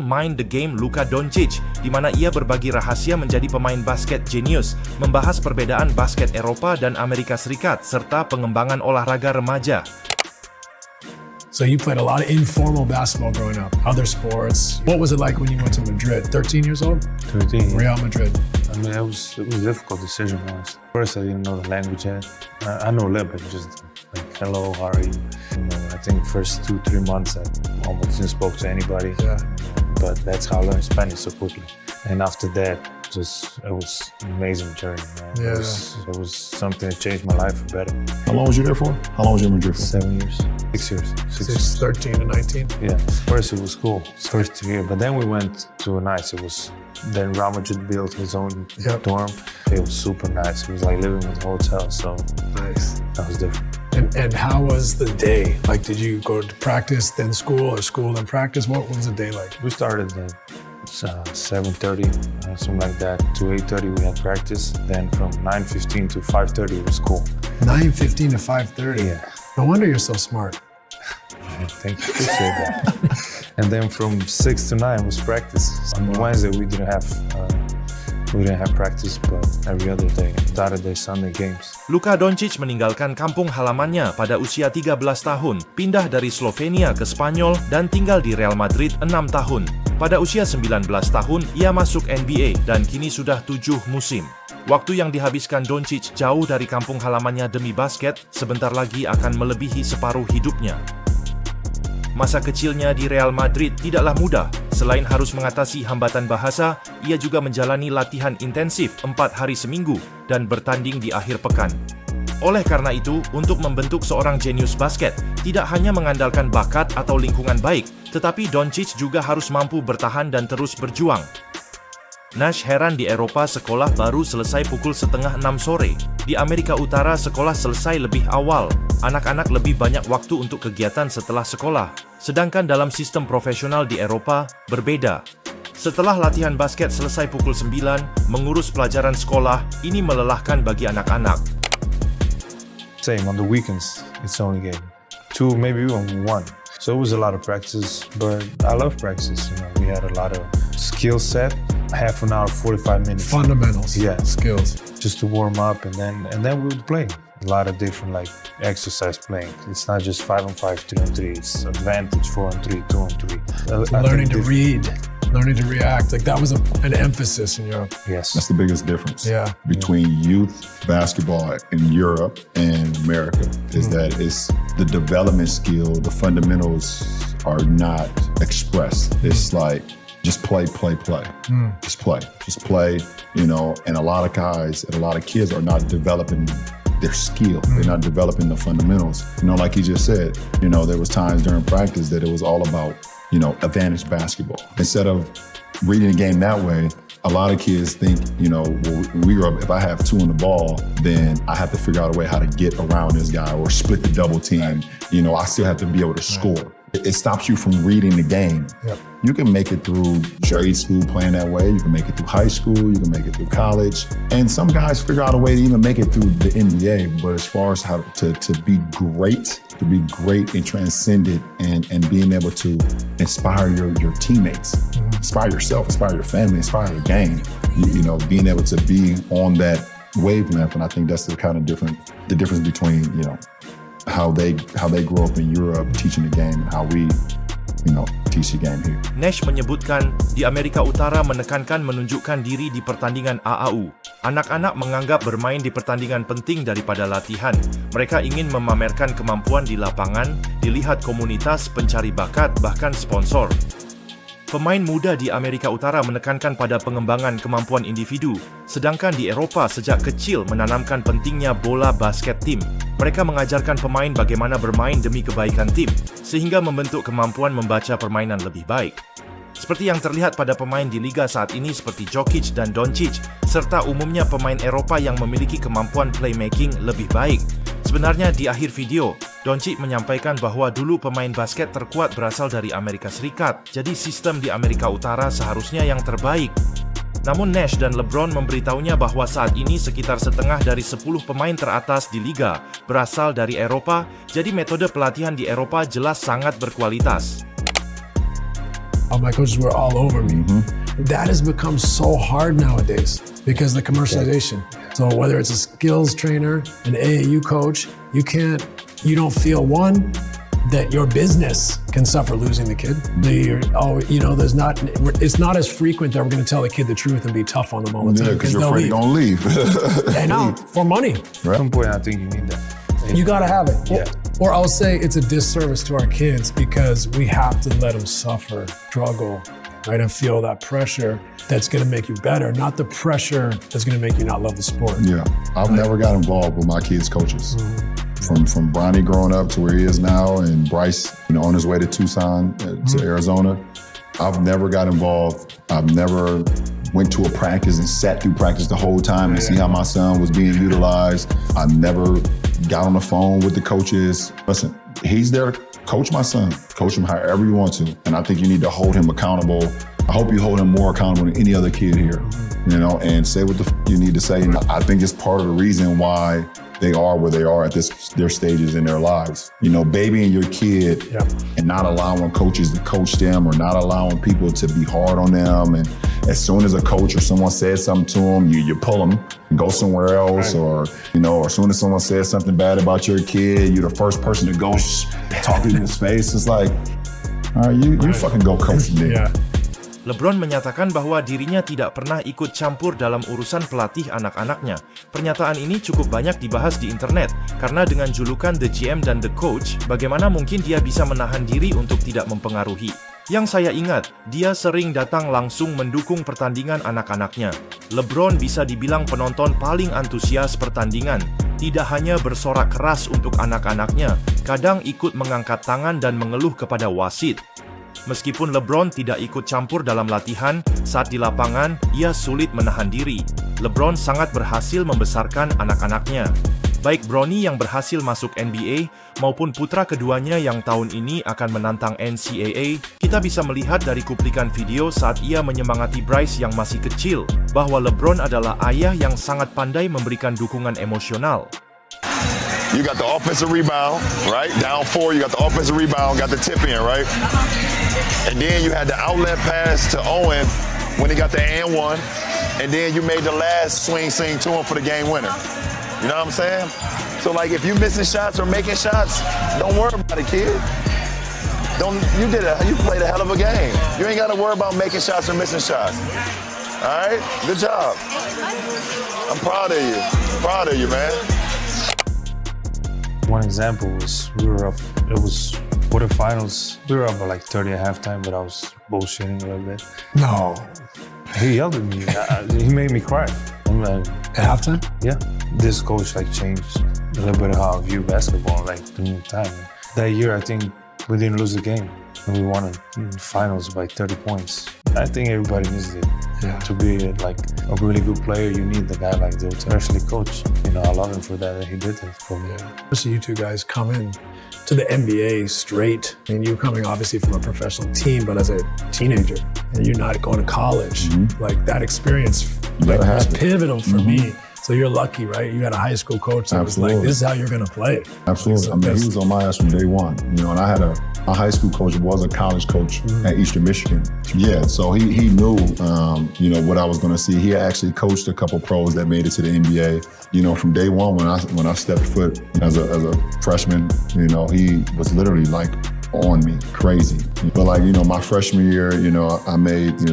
Mind the Game Luka Doncic, di mana ia berbagi rahasia menjadi pemain basket jenius, membahas perbedaan basket Eropa dan Amerika Serikat, serta pengembangan olahraga remaja. So you played a lot of informal basketball growing up, other sports. What was it like when you went to Madrid? 13 years old? 13. Real Madrid. I mean, it was a difficult decision, honestly. First, I didn't know the language yet. I know a little bit, just like, hello, how are you? I think first 2-3 months I almost didn't spoke to anybody. Yeah. But that's how I learned Spanish so quickly. And after that, it was an amazing journey, man. Yeah. It was something that changed my life for better. How long was you there for? How long was you in Madrid for? 7 years. 6 years. 6 years. 13 to 19? Yeah. First it was cool. First year. But then we went to a nice. Then Real Madrid built his own dorm. It was super nice. It was like living in a hotel. So Nice. that was different. And how was the day? Like, did you go to practice, then school, or school, then practice? What was the day like? We started at 7:30, something like that. To 8:30 we had practice. Then from 9:15 to 5:30 it was school. 9:15 to 5:30? Yeah. No wonder you're so smart. Thank you. Appreciate that. And then from 6 to 9 was practice. On Wednesday we didn't have practice, but every other day, Saturday, Sunday games. Luka Doncic meninggalkan kampung halamannya pada usia 13 tahun, pindah dari Slovenia ke Spanyol, dan tinggal di Real Madrid 6 tahun. Pada usia 19 tahun, ia masuk NBA dan kini sudah 7 musim. Waktu yang dihabiskan Doncic jauh dari kampung halamannya demi basket, sebentar lagi akan melebihi separuh hidupnya. Masa kecilnya di Real Madrid tidaklah mudah. Selain harus mengatasi hambatan bahasa, ia juga menjalani latihan intensif 4 hari seminggu dan bertanding di akhir pekan. Oleh karena itu, untuk membentuk seorang jenius basket, tidak hanya mengandalkan bakat atau lingkungan baik, tetapi Doncic juga harus mampu bertahan dan terus berjuang. Nash heran di Eropa sekolah baru selesai pukul 5:30 sore. Di Amerika Utara sekolah selesai lebih awal. Anak-anak lebih banyak waktu untuk kegiatan setelah sekolah. Sedangkan dalam sistem profesional di Eropa, berbeda. Setelah latihan basket selesai pukul 9, mengurus pelajaran sekolah, ini melelahkan bagi anak-anak. Same, on the weekends, it's only game. 2, maybe even 1. So it was a lot of practice, but I love practice. We had a lot of skill set, half an hour, 45 minutes. Fundamentals. Yeah. Skills. Just to warm up, and then we would play. A lot of different exercise playing. It's not just 5-on-5, 3-on-3. It's advantage, 4-on-3, 2-on-3. Learning to read, learning to react. Like, that was an emphasis in Europe. Yes. That's the biggest difference Yeah. between youth basketball in Europe and America is that it's the development skill, the fundamentals are not expressed. It's like, just play. Just play, and a lot of guys and a lot of kids are not developing their skill. They're not developing the fundamentals. Like you just said, there was times during practice that it was all about, advantage basketball. Instead of reading the game that way, a lot of kids think, when we grew up, if I have 2 on the ball, then I have to figure out a way how to get around this guy or split the double team. I still have to be able to score. It stops you from reading the game. Yep. You can make it through trade school playing that way. You can make it through high school. You can make it through college. And some guys figure out a way to even make it through the NBA. But as far as how to be great and transcendent and being able to inspire your teammates, inspire yourself, inspire your family, inspire the game, being able to be on that wavelength. And I think that's the difference between, how they grow up in Europe teaching the game and how we teach the game here. Nash menyebutkan, di Amerika Utara menekankan menunjukkan diri di pertandingan AAU. Anak-anak menganggap bermain di pertandingan penting daripada latihan. Mereka ingin memamerkan kemampuan di lapangan, dilihat komunitas, pencari bakat, bahkan sponsor. Pemain muda di Amerika Utara menekankan pada pengembangan kemampuan individu, sedangkan di Eropa sejak kecil menanamkan pentingnya bola basket tim. Mereka mengajarkan pemain bagaimana bermain demi kebaikan tim, sehingga membentuk kemampuan membaca permainan lebih baik. Seperti yang terlihat pada pemain di liga saat ini seperti Jokic dan Doncic, serta umumnya pemain Eropa yang memiliki kemampuan playmaking lebih baik. Sebenarnya di akhir video, Doncic menyampaikan bahwa dulu pemain basket terkuat berasal dari Amerika Serikat, jadi sistem di Amerika Utara seharusnya yang terbaik. Namun Nash dan LeBron memberitahunya bahwa saat ini sekitar setengah dari 10 pemain teratas di liga berasal dari Eropa, jadi metode pelatihan di Eropa jelas sangat berkualitas. All my coaches were all over me. That has become so hard nowadays because of the commercialization. So whether it's a skills trainer, an AAU coach, you don't feel one, that your business can suffer losing the kid. It's not as frequent that we're going to tell the kid the truth and be tough on them all the time. Yeah, because you're afraid they're going to leave. And now, for money. At some point, I think you need that. You got to have it. Yeah. Or I'll say it's a disservice to our kids because we have to let them suffer, struggle, right? And feel that pressure that's going to make you better, not the pressure that's going to make you not love the sport. Yeah, I've never got involved with my kids' coaches. From Bronny growing up to where he is now, and Bryce, on his way to Tucson, to Arizona. I've never got involved. I've never went to a practice and sat through practice the whole time and see how my son was being utilized. I never got on the phone with the coaches. Listen, he's there to coach my son. Coach him however you want to. And I think you need to hold him accountable. I hope you hold him more accountable than any other kid here, and say what you need to say. And I think it's part of the reason why they are where they are at their stages in their lives. Babying your kid and not allowing coaches to coach them, or not allowing people to be hard on them. And as soon as a coach or someone says something to them, you pull them and go somewhere else. Right. Or as soon as someone says something bad about your kid, you're the first person to go talk in his face. It's like, all right, you fucking go coach me. Yeah. LeBron menyatakan bahwa dirinya tidak pernah ikut campur dalam urusan pelatih anak-anaknya. Pernyataan ini cukup banyak dibahas di internet, karena dengan julukan The GM dan The Coach, bagaimana mungkin dia bisa menahan diri untuk tidak mempengaruhi. Yang saya ingat, dia sering datang langsung mendukung pertandingan anak-anaknya. LeBron bisa dibilang penonton paling antusias pertandingan. Tidak hanya bersorak keras untuk anak-anaknya, kadang ikut mengangkat tangan dan mengeluh kepada wasit. Meskipun LeBron tidak ikut campur dalam latihan, saat di lapangan, ia sulit menahan diri. LeBron sangat berhasil membesarkan anak-anaknya. Baik Bronny yang berhasil masuk NBA, maupun putra keduanya yang tahun ini akan menantang NCAA, kita bisa melihat dari cuplikan video saat ia menyemangati Bryce yang masih kecil, bahwa LeBron adalah ayah yang sangat pandai memberikan dukungan emosional. You got the offensive rebound, right? Down 4, you got the offensive rebound, got the tip in, right? And then you had the outlet pass to Owen when he got the and one. And then you made the last swing to him for the game winner. You know what I'm saying? So like if you missing shots or making shots, don't worry about it, kid. You played a hell of a game. You ain't got to worry about making shots or missing shots. All right? Good job. I'm proud of you. Proud of you, man. One example was we were up, it was quarterfinals. We were up by like 30 at halftime, but I was bullshitting a little bit. No. He yelled at me. He made me cry. I'm like, at halftime? Yeah. This coach changed a little bit of how I view basketball during the time. That year, I think we didn't lose the game. And we won in finals by 30 points. I think everybody needs it. Yeah. To be a really good player, you need the guy like that to actually coach. I love him for that, and he did it for me. Especially you two guys come in to the NBA straight. I mean, you coming obviously from a professional team, but as a teenager, and you're not going to college. That experience was pivotal for me. So you're lucky, right? You got a high school coach that was like, this is how you're going to play. Absolutely. I mean, he was on my ass from day one. And I had a high school coach was a college coach at Eastern Michigan. Yeah, so he knew, what I was going to see. He actually coached a couple pros that made it to the NBA. From day one when I stepped foot as a freshman, he was literally on me, crazy. But my freshman year, I made,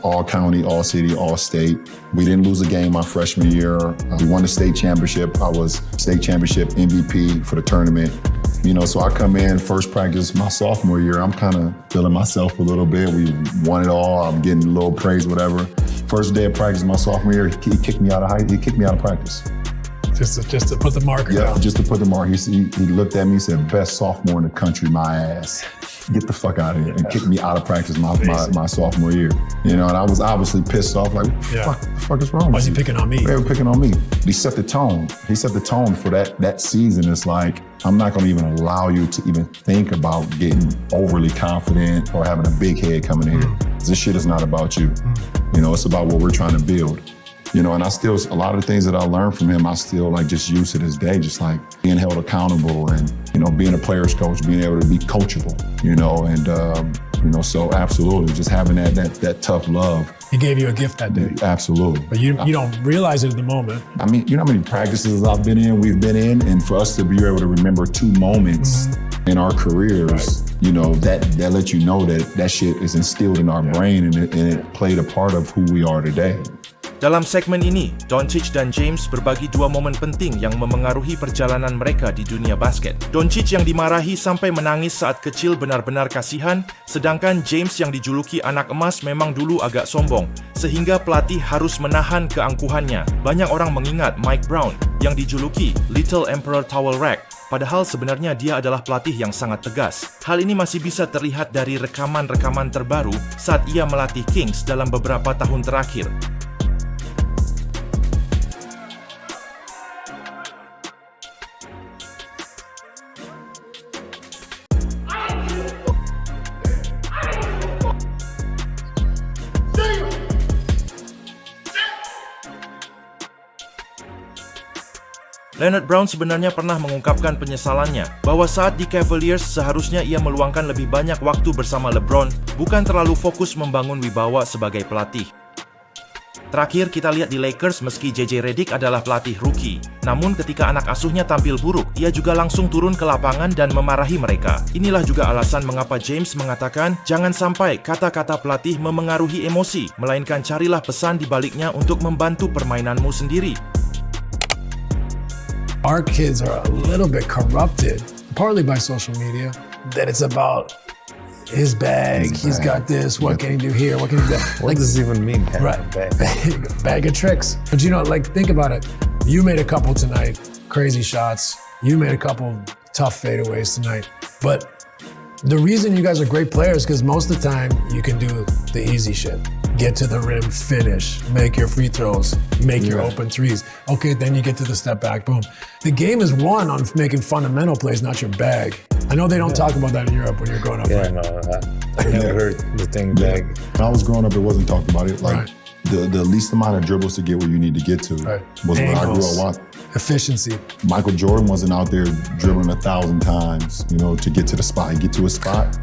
all county, all city, all state. We didn't lose a game my freshman year. We won the state championship. I was state championship MVP for the tournament. So I come in first practice my sophomore year. I'm kind of feeling myself a little bit. We won it all. I'm getting a little praise, whatever. First day of practice my sophomore year, he kicked me out of practice. Just to put the marker down. Yeah, just to put the mark. He looked at me and said, best sophomore in the country, my ass. Get the fuck out of here. And kicked me out of practice my sophomore year. And I was obviously pissed off. What the fuck is wrong with you? Why is he picking on me? They were picking on me. He set the tone. He set the tone for that season. It's like, I'm not going to even allow you to even think about getting overly confident or having a big head coming in here. This shit is not about you. It's about what we're trying to build. And I still, a lot of the things that I learned from him, I still just use to this day, just being held accountable and, being a player's coach, being able to be coachable, and You know, so absolutely, just having that tough love. He gave you a gift that day. Absolutely. But you don't realize it at the moment. I mean, you know how many practices we've been in, and for us to be able to remember 2 moments in our careers, you know, that let you know that shit is instilled in our brain, and it played a part of who we are today. Dalam segmen ini, Doncic dan James berbagi 2 momen penting yang memengaruhi perjalanan mereka di dunia basket. Doncic yang dimarahi sampai menangis saat kecil benar-benar kasihan, sedangkan James yang dijuluki anak emas memang dulu agak sombong, sehingga pelatih harus menahan keangkuhannya. Banyak orang mengingat Mike Brown yang dijuluki Little Emperor Towel Rack, padahal sebenarnya dia adalah pelatih yang sangat tegas. Hal ini masih bisa terlihat dari rekaman-rekaman terbaru saat ia melatih Kings dalam beberapa tahun terakhir. Leonard Brown sebenarnya pernah mengungkapkan penyesalannya bahwa saat di Cavaliers seharusnya ia meluangkan lebih banyak waktu bersama LeBron, bukan terlalu fokus membangun wibawa sebagai pelatih. Terakhir kita lihat di Lakers, meski JJ Redick adalah pelatih rookie, namun ketika anak asuhnya tampil buruk, ia juga langsung turun ke lapangan dan memarahi mereka. Inilah juga alasan mengapa James mengatakan, jangan sampai kata-kata pelatih memengaruhi emosi, melainkan carilah pesan di baliknya untuk membantu permainanmu sendiri. Our kids are a little bit corrupted, partly by social media, that it's about his bag. He's got this. What can he do here? What can he do that? What does it even mean? Right. Bag? Bag of tricks. But you know, like, think about it. You made a couple tonight, crazy shots. You made a couple tough fadeaways tonight. But the reason you guys are great players, because most of the time you can do the easy shit. Get to the rim, finish, make your free throws, make your open threes. Okay, then you get to the step back, boom. The game is won on making fundamental plays, not your bag. I know they don't talk about that in Europe when you're growing up. Yeah, right? no, I never heard the thing bag. When I was growing up, it wasn't talked about it. Like the least amount of dribbles to get where you need to get to was when I grew up watching. Efficiency. Michael Jordan wasn't out there dribbling 1,000 times, you know, to get to the spot. He'd get to a spot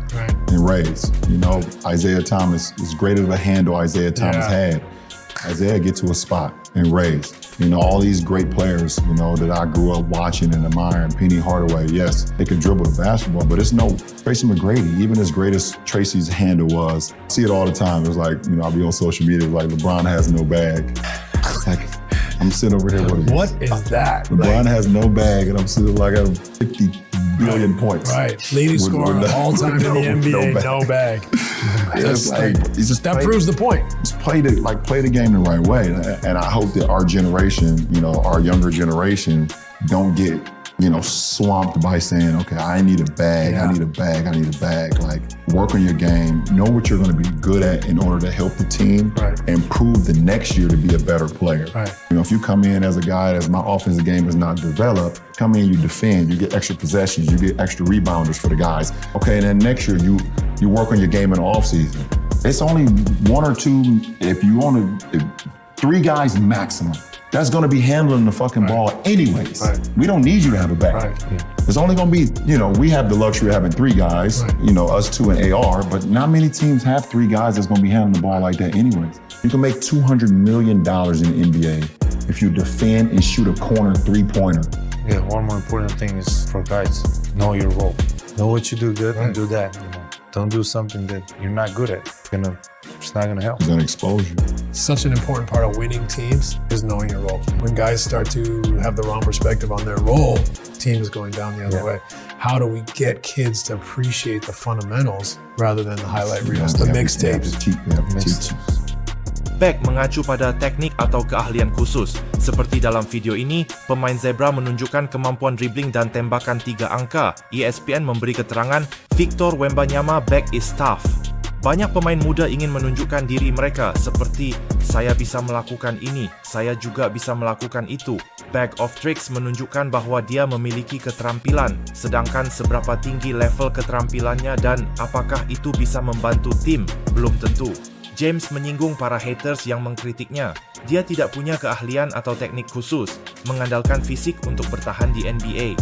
and raise. You know, Isaiah Thomas, as great of a handle Isaiah Thomas had, Isaiah get to a spot and raise. You know, all these great players, you know, that I grew up watching and admiring. Penny Hardaway, yes, they could dribble the basketball, but it's no Tracy McGrady. Even as great as Tracy's handle was, I see it all the time. It was like, you know, I'll be on social media, like LeBron has no bag. It's like, I'm sitting over here with What is that? LeBron has no bag, and I'm sitting like at 50 billion points. Right. Leading scorer of all time in the NBA, no bag. It's like, it's just That proves the point. Just play the game the right way. And I hope that our generation, you know, our younger generation, don't get, you know, swamped by saying, okay, I need a bag, I need a bag, I need a bag. Like, work on your game, know what you're going to be good at in order to help the team and prove the next year to be a better player. You know, if you come in as a guy that's my offensive game is not developed, come in, you defend, you get extra possessions, you get extra rebounders for the guys. Okay, and then next year you work on your game in the offseason. It's only 1 or 2, if you want to, 3 guys maximum. That's going to be handling the fucking ball anyways. We don't need you to have a bag. It's only going to be, you know, we have the luxury of having 3 guys, you know, us 2 and AR, but not many teams have 3 guys that's going to be handling the ball like that anyways. You can make $200 million in the NBA if you defend and shoot a corner 3-pointer. Yeah, one more important thing is for guys, know your role. Know what you do good and do that. You know, don't do something that you're not good at. It's not gonna help. It's gonna expose you. Such an important part of winning teams is knowing your role. When guys start to have the wrong perspective on their role, team is going down the other way. How do we get kids to appreciate the fundamentals rather than the highlight reels, the mixtapes? Bag mengacu pada teknik atau keahlian khusus. Seperti dalam video ini, pemain Zebra menunjukkan kemampuan dribbling dan tembakan 3 angka. ESPN memberi keterangan, Victor Wembanyama Bag is tough. Banyak pemain muda ingin menunjukkan diri mereka seperti, saya bisa melakukan ini, saya juga bisa melakukan itu. Bag of Tricks menunjukkan bahwa dia memiliki keterampilan, sedangkan seberapa tinggi level keterampilannya dan apakah itu bisa membantu tim, belum tentu. James menyinggung para haters yang mengkritiknya. Dia tidak punya keahlian atau teknik khusus, mengandalkan fisik untuk bertahan di NBA.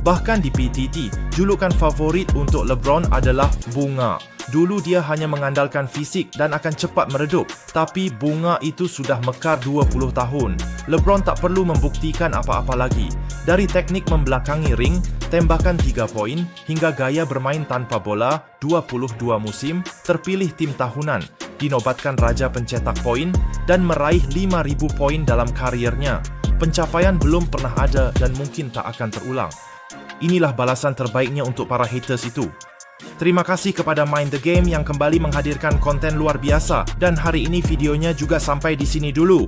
Bahkan di PTT, julukan favorit untuk LeBron adalah Bunga. Dulu dia hanya mengandalkan fisik dan akan cepat meredup, tapi bunga itu sudah mekar 20 tahun. LeBron tak perlu membuktikan apa-apa lagi. Dari teknik membelakangi ring, tembakan 3 poin, hingga gaya bermain tanpa bola, 22 musim, terpilih tim tahunan, dinobatkan raja pencetak poin, dan meraih 5.000 poin dalam kariernya. Pencapaian belum pernah ada dan mungkin tak akan terulang. Inilah balasan terbaiknya untuk para haters itu. Terima kasih kepada Mind the Game yang kembali menghadirkan konten luar biasa, dan hari ini videonya juga sampai di sini dulu.